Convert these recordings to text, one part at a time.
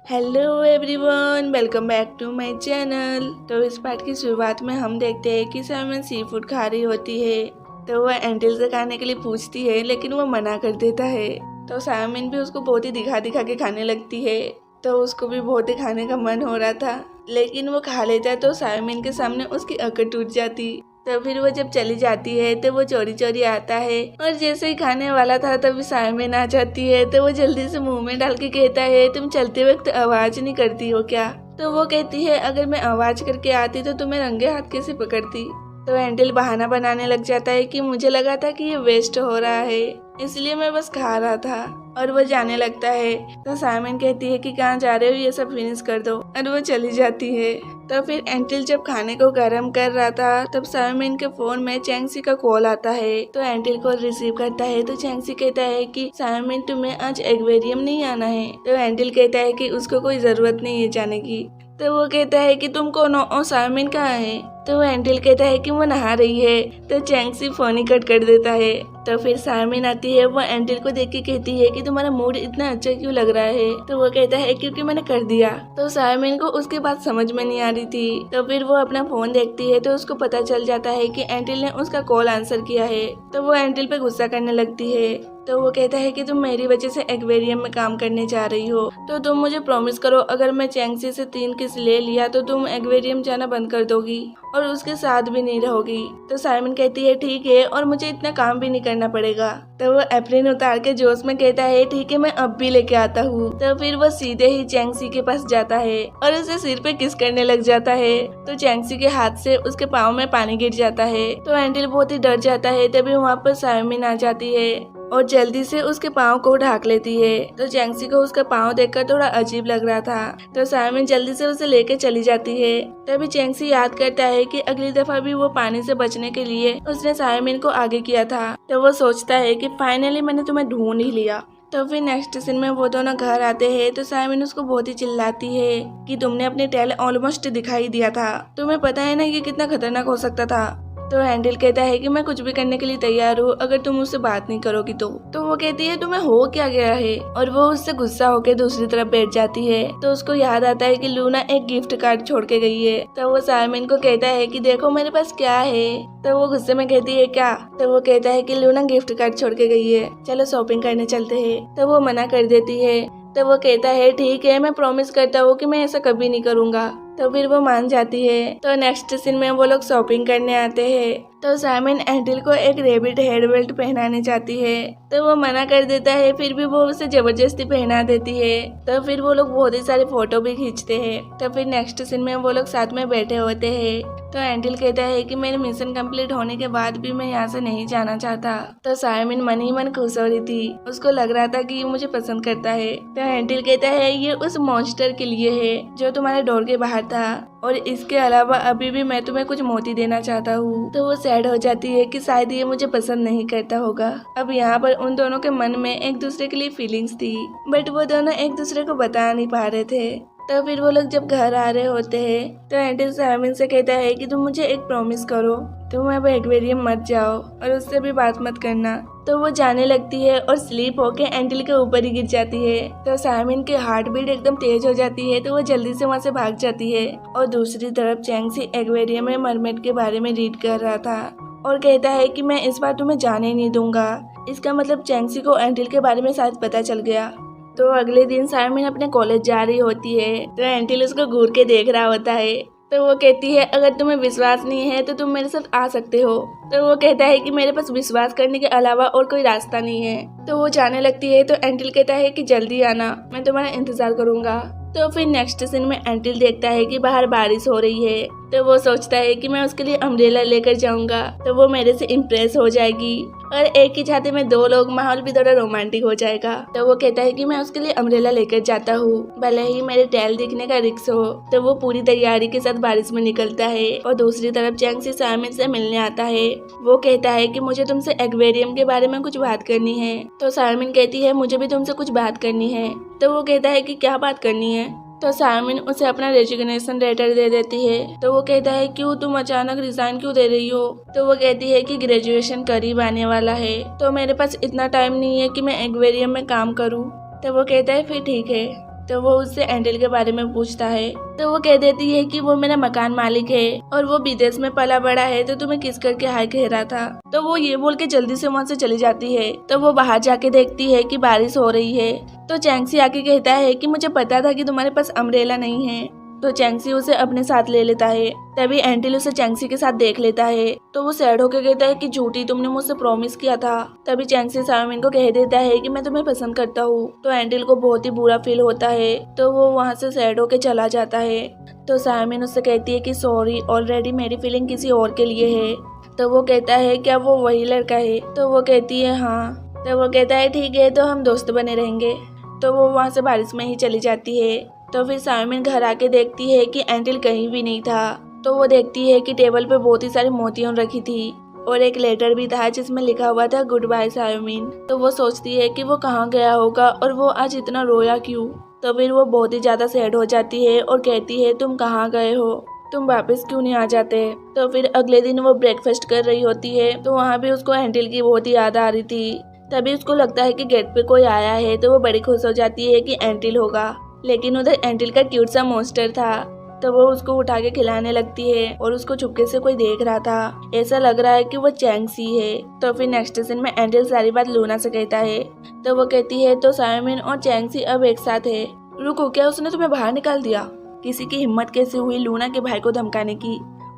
Hello everyone, welcome back to my channel. तो इस part की शुरुआत में हम देखते हैं कि साइमन सी फूड खा रही होती है। तो वह एंटिल से खाने के लिए पूछती है, लेकिन वो मना कर देता है। तो साइमन भी उसको बहुत ही दिखा दिखा के खाने लगती है। तो उसको भी बहुत ही खाने का मन हो रहा था, लेकिन वो खा लेता है तो साइमन के सामने उसकी अकड़ टूट जाती। तो फिर वो जब चली जाती है तो वो चोरी चोरी आता है, और जैसे ही खाने वाला था तभी साइमन आ जाती है। तो वो जल्दी से मुंह में डाल के कहता है, तुम चलते वक्त आवाज नहीं करती हो क्या? तो वो कहती है, अगर मैं आवाज करके आती तो तुम्हें रंगे हाथ कैसे पकड़ती? तो एंटिल बहाना बनाने लग जाता है कि मुझे लगा था कि ये वेस्ट हो रहा है, इसलिए मैं बस खा रहा था। और वो जाने लगता है। तो साइमन कहती है कि कहाँ जा रहे हो, ये सब फिनिश कर दो, और वो चली जाती है। तो फिर एंटिल जब खाने को गर्म कर रहा था तब साइमन के फोन में चैंगसी का कॉल आता है। तो एंटिल कॉल रिसीव करता है तो चैंगसी कहता है कि साइमन तुम्हें आज एक्वेरियम नहीं आना है। तो एंटिल कहता है कि उसको कोई जरूरत नहीं है जाने की। तो वो कहता है कि तुम कौन हो और साइमन कहाँ है? तो एंटिल कहता है कि वो नहा रही है। तो चैंगसी फोन ही कट कर देता है। तो फिर साइमन आती है। वो एंटिल को देख के कहती है कि तुम्हारा मूड इतना अच्छा क्यों लग रहा है? तो वो कहता है क्योंकि मैंने कर दिया। तो साइमन को उसकी बात समझ में नहीं आ रही थी। तो फिर वो अपना फोन देखती है तो उसको पता चल जाता है कि एंटिल ने उसका कॉल आंसर किया है। तो वो एंटिल पे गुस्सा करने लगती है। तो वो कहता है कि तुम मेरी वजह से एक्वेरियम में काम करने जा रही हो, तो तुम मुझे प्रॉमिस करो अगर मैं चैंगसी से 3 किस ले लिया तो तुम एक्वेरियम जाना बंद कर दोगी और उसके साथ भी नहीं रहोगी। तो साइमन कहती है ठीक है, और मुझे इतना काम भी नहीं करना पड़ेगा। तो वो एप्रिन उतार के जोश में कहता है ठीक है, मैं अब भी लेके आता हूँ। तो फिर वो सीधे ही चैंगसी के पास जाता है और उसे सिर पे किस करने लग जाता है। तो चैंगसी के हाथ से उसके पाँव में पानी गिर जाता है। तो एंटिल बहुत ही डर जाता है। तभी वहाँ पर साइमन आ जाती है और जल्दी से उसके पाँव को ढाक लेती है। तो चैंगसी को उसका पाँव देखकर थोड़ा अजीब लग रहा था। तो साइमन जल्दी से उसे लेके चली जाती है। तभी चैंगसी याद करता है कि अगली दफा भी वो पानी से बचने के लिए उसने साइमन को आगे किया था। तो वो सोचता है कि फाइनली मैंने तुम्हें ढूंढ ही लिया। तो फिर नेक्स्ट सीन में वो दोनों घर आते हैं। तो साइमन उसको बहुत ही चिल्लाती है कि तुमने अपने टेल ऑलमोस्ट दिखाई दिया था, तुम्हें पता है ना ये कितना खतरनाक हो सकता था। तो एंटिल कहता है कि मैं कुछ भी करने के लिए तैयार हूँ अगर तुम मुझसे बात नहीं करोगी तो वो कहती है तुम्हें हो क्या गया है, और वो उससे गुस्सा होकर दूसरी तरफ बैठ जाती है। तो उसको याद आता है कि लूना एक गिफ्ट कार्ड छोड़ के गई है। तो वो साइमन को कहता है कि देखो मेरे पास क्या है। तो वो गुस्से में कहती है क्या? तो वो कहता है कि लूना गिफ्ट कार्ड छोड़ के गई है, चलो शॉपिंग करने चलते हैं। तो वो मना कर देती है। तो वो कहता है ठीक है, मैं प्रॉमिस करता हूँ कि मैं ऐसा कभी नहीं करूँगा। तो फिर वो मान जाती है। तो नेक्स्ट सीन में वो लोग शॉपिंग करने आते हैं। तो साइमन एंटिल को एक रेबिट हेड बेल्ट पहनाने चाहती है। तो वो मना कर देता है, फिर भी वो उसे जबरदस्ती पहना देती है। तो फिर वो लोग बहुत ही सारे फोटो भी खींचते हैं। तो फिर नेक्स्ट सीन में वो लोग साथ में बैठे होते हैं। तो एंटिल कहता है कि मेरे मिशन कंप्लीट होने के बाद भी मैं यहाँ से नहीं जाना चाहता। तो साइमन मन ही मन खुश हो रही थी, उसको लग रहा था कि ये मुझे पसंद करता है। तो एंटिल कहता है ये उस मॉन्स्टर के लिए है जो तुम्हारे डोर के बाहर था, और इसके अलावा अभी भी मैं तुम्हें कुछ मोती देना चाहता हूँ। तो वो सैड हो जाती है कि शायद ये मुझे पसंद नहीं करता होगा। अब यहाँ पर उन दोनों के मन में एक दूसरे के लिए फीलिंग्स थी, बट वो दोनों एक दूसरे को बता नहीं पा रहे थे। तो फिर वो लोग जब घर आ रहे होते हैं तो एंटिल साइमन से कहता है कि तुम मुझे एक प्रॉमिस करो, तुम अब एक्वेरियम मत जाओ और उससे भी बात मत करना। तो वो जाने लगती है और स्लीप होके एंटिल के ऊपर ही गिर जाती है। तो साइमन की हार्ट बीट एकदम तेज हो जाती है। तो वो जल्दी से वहाँ से भाग जाती है। और दूसरी तरफ चैंगसी एक्वेरियम में मरमेड के बारे में रीड कर रहा था और कहता है कि मैं इस बार तुम्हें जाने नहीं दूंगा। इसका मतलब चैंगसी को एंटिल के बारे में शायद पता चल गया। तो अगले दिन साइमन अपने कॉलेज जा रही होती है। तो एंटिल उसको घूर के देख रहा होता है। तो वो कहती है अगर तुम्हें विश्वास नहीं है तो तुम मेरे साथ आ सकते हो। तो वो कहता है कि मेरे पास विश्वास करने के अलावा और कोई रास्ता नहीं है। तो वो जाने लगती है। तो एंटिल कहता है कि जल्दी आना, मैं तुम्हारा इंतजार करूंगा। तो फिर नेक्स्ट सीन में एंटिल देखता है कि बाहर बारिश हो रही है। तो वो सोचता है कि मैं उसके लिए अम्ब्रेला लेकर जाऊंगा तो वो मेरे से इम्प्रेस हो जाएगी और एक ही छाते में 2 लोग, माहौल भी थोड़ा रोमांटिक हो जाएगा। तो वो कहता है कि मैं उसके लिए अम्ब्रेला लेकर जाता हूँ, भले ही मेरे टेल दिखने का रिस्क हो। तो वो पूरी तैयारी के साथ बारिश में निकलता है और दूसरी तरफ चैंगसी साइमन से मिलने आता है। वो कहता है कि मुझे तुमसे एक्वेरियम के बारे में कुछ बात करनी है। तो साइमन कहती है मुझे भी तुमसे कुछ बात करनी है। तो वो कहता है कि क्या बात करनी है। तो साइमन उसे अपना रेजिग्नेशन लेटर दे देती है। तो वो कहता है क्यों तुम अचानक रिजाइन क्यों दे रही हो। तो वो कहती है कि ग्रेजुएशन करीब आने वाला है तो मेरे पास इतना टाइम नहीं है कि मैं एक्वेरियम में काम करूं। तो वो कहता है फिर ठीक है। तो वो उससे एंडल के बारे में पूछता है। तो वो कह देती है कि वो मेरा मकान मालिक है और वो विदेश में पला बड़ा है, तो तुम्हें किस करके हाय कह रहा था। तो वो ये बोल के जल्दी से वहाँ से चली जाती है। तो वो बाहर जाके देखती है कि बारिश हो रही है। तो चैंगसी आके कहता है कि मुझे पता था कि तुम्हारे पास अम्ब्रेला नहीं है। तो चैंगसी उसे अपने साथ ले लेता है। तभी एंटिल उसे चैंगसी के साथ देख लेता है। तो वो सैड होकर कहता है कि झूठी, तुमने मुझसे प्रॉमिस किया था। तभी चैंगसी सायोमिन को कह देता है कि मैं तुम्हें पसंद करता हूँ। तो एंटिल को बहुत ही बुरा फील होता है। तो वो वहाँ से सैड होकर चला जाता है। तो सायोमिन उससे कहती है कि सॉरी, ऑलरेडी मेरी फीलिंग किसी और के लिए है। तो वो कहता है क्या वो वही लड़का है। तो वो कहती है हाँ। तो वो कहता है ठीक है, तो हम दोस्त बने रहेंगे। तो वो वहाँ से बारिश में ही चली जाती है। तो फिर सायोमिन घर आके देखती है कि एंटिल कहीं भी नहीं था। तो वो देखती है कि टेबल पे बहुत ही सारी मोतियां रखी थी और एक लेटर भी था जिसमें लिखा हुआ था गुड बाय सायोमिन। तो वो सोचती है कि वो कहाँ गया होगा और वो आज इतना रोया क्यों। तो फिर वो बहुत ही ज्यादा सैड हो जाती है और कहती है तुम कहाँ गए हो, तुम वापस क्यों नहीं आ जाते। तो फिर अगले दिन वो ब्रेकफास्ट कर रही होती है। तो वहाँ भी उसको एंटिल की बहुत ही याद आ रही थी। तभी उसको लगता है कि गेट पे कोई आया है। तो वो बड़ी खुश हो जाती है कि एंटिल होगा, लेकिन उधर एंटिल का क्यूट सा मॉन्स्टर था। तो वो उसको उठा के खिलाने लगती है और उसको चुपके से कोई देख रहा था। ऐसा लग रहा है कि वो चैंगसी है। तो फिर नेक्स्ट सीन में एंटिल सारी बात लूना से कहता है। तो वो कहती है तो सायोमिन और चैंगसी अब एक साथ है। रुको, क्या उसने तुम्हें बाहर निकाल दिया? किसी की हिम्मत कैसे हुई लूना के भाई को धमकाने की?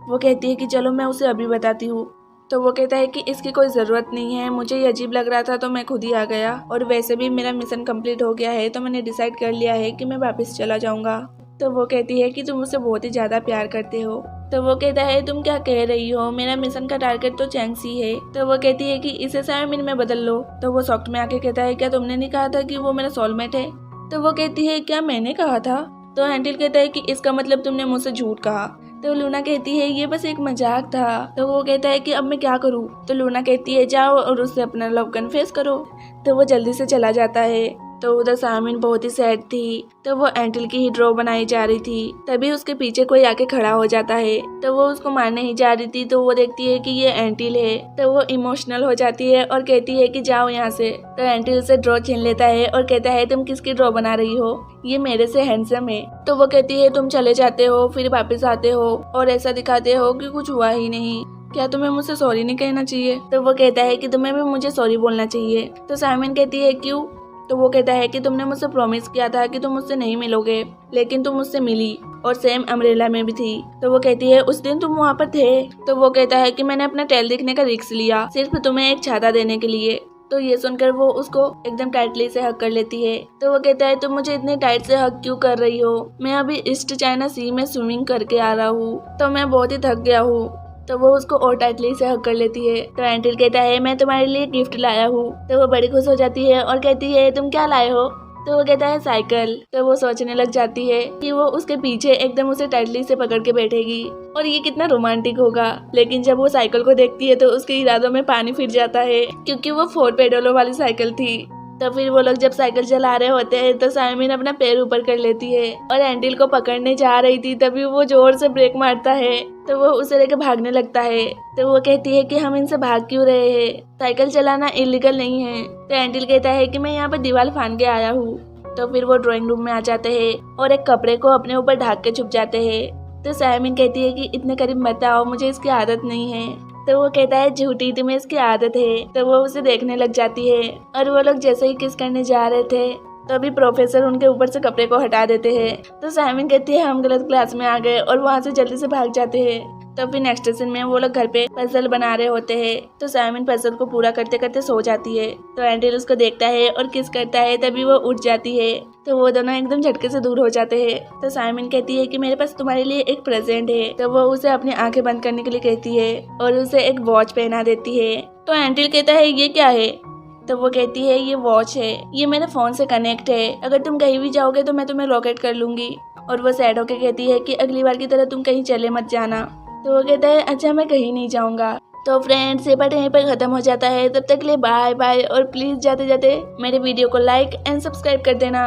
वो कहती है कि चलो मैं उसे अभी बताती हूँ। तो वो कहता है कि इसकी कोई ज़रूरत नहीं है, मुझे ये अजीब लग रहा था तो मैं खुद ही आ गया, और वैसे भी मेरा मिशन कंप्लीट हो गया है तो मैंने डिसाइड कर लिया है कि मैं वापस चला जाऊंगा। तो वो कहती है कि तुम मुझसे बहुत ही ज़्यादा प्यार करते हो। तो वो कहता है तुम क्या कह रही हो, मेरा मिशन का टारगेट तो चैंगसी है। तो वो कहती है कि इसे सायोमिन में बदल लो। तो वो शॉक्ड में आके कहता है क्या तुमने नहीं कहा था कि वो मेरा सोलमेट है? तो वो कहती है क्या मैंने कहा था? तो एंटिल कहता है कि इसका मतलब तुमने मुझसे झूठ कहा। तो लूना कहती है ये बस एक मजाक था। तो वो कहता है कि अब मैं क्या करूं? तो लूना कहती है जाओ और उससे अपना लव कन्फेस करो। तो वो जल्दी से चला जाता है। तो उधर सायोमिन बहुत ही सैड थी। तो वो एंटिल की ही ड्रॉ बनाई जा रही थी। तभी उसके पीछे कोई आके खड़ा हो जाता है। तो वो उसको मारने ही जा रही थी। तो वो देखती है कि ये एंटिल है। तो वो इमोशनल हो जाती है और कहती है कि जाओ यहाँ से। तो एंटिल से ड्रॉ छीन लेता है और कहता है तुम किसकी ड्रॉ बना रही हो, ये मेरे से हैंडसम है। तो वो कहती है तुम चले जाते हो फिर वापस आते हो और ऐसा दिखाते हो कि कुछ हुआ ही नहीं, क्या तुम्हें मुझसे सॉरी नहीं कहना चाहिए? तो वो कहता है कि तुम्हें भी मुझे सॉरी बोलना चाहिए। तो सायोमिन कहती है क्यों? तो वो कहता है कि तुमने मुझसे प्रॉमिस किया था कि तुम मुझसे नहीं मिलोगे, लेकिन तुम मुझसे मिली और सेम अम्ब्रेला में भी थी। तो वो कहती है उस दिन तुम वहाँ पर थे। तो वो कहता है कि मैंने अपना टेल दिखने का रिस्क लिया सिर्फ तुम्हें एक छाता देने के लिए। तो ये सुनकर वो उसको एकदम टाइटली से हक कर लेती है। तो वो कहता है तुम मुझे इतने टाइट से हक क्यों कर रही हो, मैं अभी ईस्ट चाइना सी में स्विमिंग करके आ रहा हूँ, तो मैं बहुत ही थक गया हूँ। तो वो उसको और टाइटली से हक कर लेती है। तो एंटिल कहता है मैं तुम्हारे लिए गिफ्ट लाया हूँ। तो वो बड़ी खुश हो जाती है और कहती है तुम क्या लाए हो? तो वो कहता है साइकिल। तो वो सोचने लग जाती है कि वो उसके पीछे एकदम उसे टाइटली से पकड़ के बैठेगी और ये कितना रोमांटिक होगा। लेकिन जब वो साइकिल को देखती है तो उसके इरादों में पानी फिर जाता है, क्योंकि वो 4 पेडलों वाली साइकिल थी। तो फिर वो लोग जब साइकिल चला रहे होते हैं तो सायोमिन अपना पैर ऊपर कर लेती है और एंटिल को पकड़ने जा रही थी, तभी वो जोर से ब्रेक मारता है। तो वो उसे लेकर भागने लगता है। तो वो कहती है कि हम इनसे भाग क्यों रहे हैं, साइकिल चलाना इलीगल नहीं है। तो एंटिल कहता है कि मैं यहाँ पर दीवार फान के आया हूँ। तो फिर वो ड्राइंग रूम में आ जाते हैं और एक कपड़े को अपने ऊपर ढक के छुप जाते हैं। तो सायोमिन कहती है कि इतने करीब मत आओ, मुझे इसकी आदत नहीं है। तो वो कहता है झूठी, तुम्हें इसकी आदत है। तो वो उसे देखने लग जाती है और वो लोग जैसे ही किस करने जा रहे थे तो अभी प्रोफेसर उनके ऊपर से कपड़े को हटा देते हैं। तो सायोमिन कहती है हम गलत क्लास में आ गए और वहाँ से जल्दी से भाग जाते हैं। तो फिर नेक्स्ट सीन में वो लोग घर पे पजल बना रहे होते हैं। तो सायोमिन पजल को पूरा करते करते सो जाती है। तो एंटिल उसको देखता है और किस करता है, तभी वो उठ जाती है। तो वो दोनों एकदम झटके से दूर हो जाते हैं। तो सायोमिन कहती है कि मेरे पास तुम्हारे लिए एक प्रेजेंट है। तो वो उसे अपनी आंखें बंद करने के लिए कहती है और उसे एक वॉच पहना देती है। तो एंटिल कहता है ये क्या है? तो वो कहती है ये वॉच है, ये मेरे फोन से कनेक्ट है, अगर तुम कहीं भी जाओगे तो मैं तुम्हें लोकेट कर लूंगी। और वो सैड होकर कहती है कि अगली बार की तरह तुम कहीं चले मत जाना। तो वो कहता है अच्छा मैं कहीं नहीं जाऊंगा। तो फ्रेंड्स ये पार्ट यहीं पर खत्म हो जाता है। तब तक के लिए बाय बाय और प्लीज जाते जाते मेरे वीडियो को लाइक एंड सब्सक्राइब कर देना।